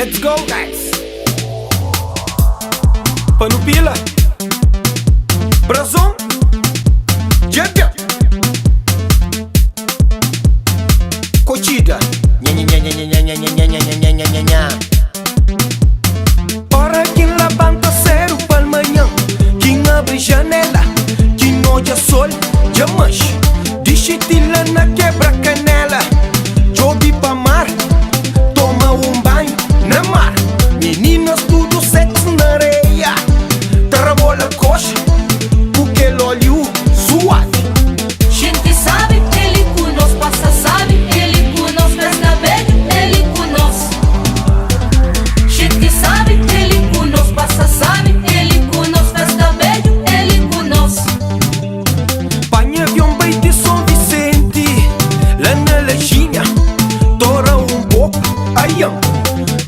Let's go, guys. Panupila Brazon Jebia Cochida Nha. Ora quem levanta cero para manhã, quem abre janela, quem olha sol, já mancha. Deixa-te-la na quebra-canela, jogue pra mar, toma banho na mar. Meninas tudo sexo na areia, trabalha coxa, porque ele olhou suave. Gente sabe, ele conosco passa, sabe, ele conosco festa bem, ele conosco. Gente sabe, ele conosco passa, sabe, ele conosco festa bem, ele conosco. Panha avião bem de São Vicente, lá na Lajinha, tora pouco, aião.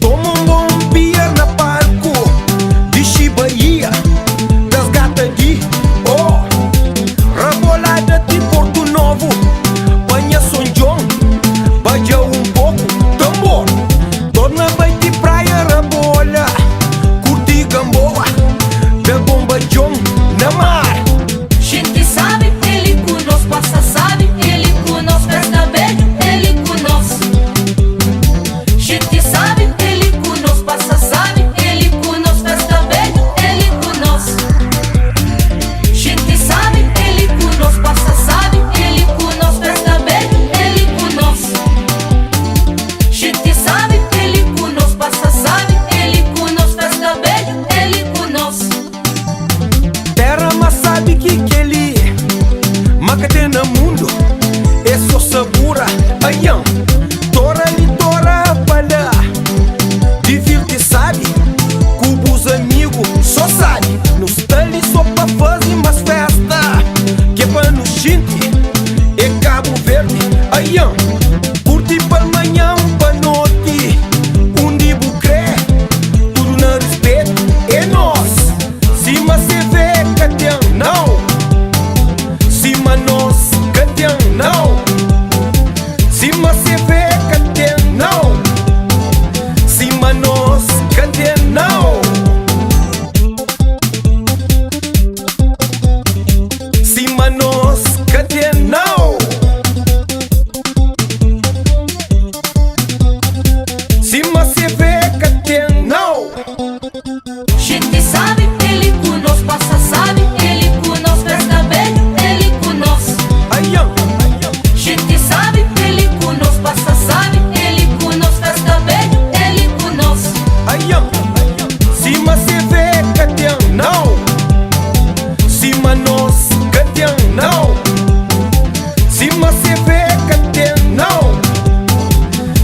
Toma bom beer na Parco, de Bahia, das gatas de Rabolada de Porto Novo, Panha São João, baja pouco, tambor. Torna bem de praia Rabola, curti Gamboa, da Bomba John na mar. Gente sabe, ele conosco passa, sabe, ele conosco festa bem, ele conosco. Gente sabe, ele conosco passa, sabe, ele conosco festa bem, ele conosco. Gente sabe, ele conosco passa, sabe, ele conosco festa bem, ele conosco. Gente sabe, ele conosco passa, sabe, ele conosco festa bem, ele conosco. Terra mas sabe que ele macate no mundo, é só sabura, aião. Tora ali, tora palha, divir-te sabe, cubos amigos só sabe. Nos tali só pra fazer mais festa, que é pra nos gente, é Cabo Verde, aião. Curti para manhã, para noite, de bucré, tudo na respeito, é nós. Cima se vê, catão, não. Cima nós, catão, não. Cima se vê, catão, não. Cima nós, catão, não. Cima nós, catão, não. Cima se vê, catão, não. Gente sabe, ele conosco passa, sabe, ele conosco festa bem, ele conosco. Aião. Gente sabe, ele conosco passa, sabe, ele conosco festa bem, ele conosco. Aião. Cima se vê, catão, não. Cima nós, catão, não. Cima se vê, catão, não.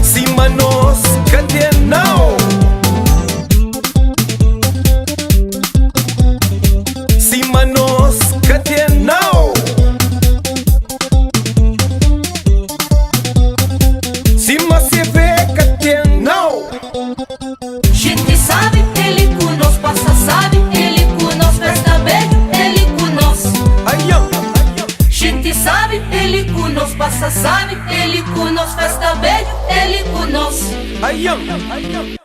Cima nós, catão, não. Cima nós, catão, não. Cima se vê, catão, não. Gente sabe, ele conosco passa, sabe, ele conosco festa bem, ele conosco. Aião. Gente sabe, ele conosco passa, sabe, ele conosco festa bem, ele conosco. Aião.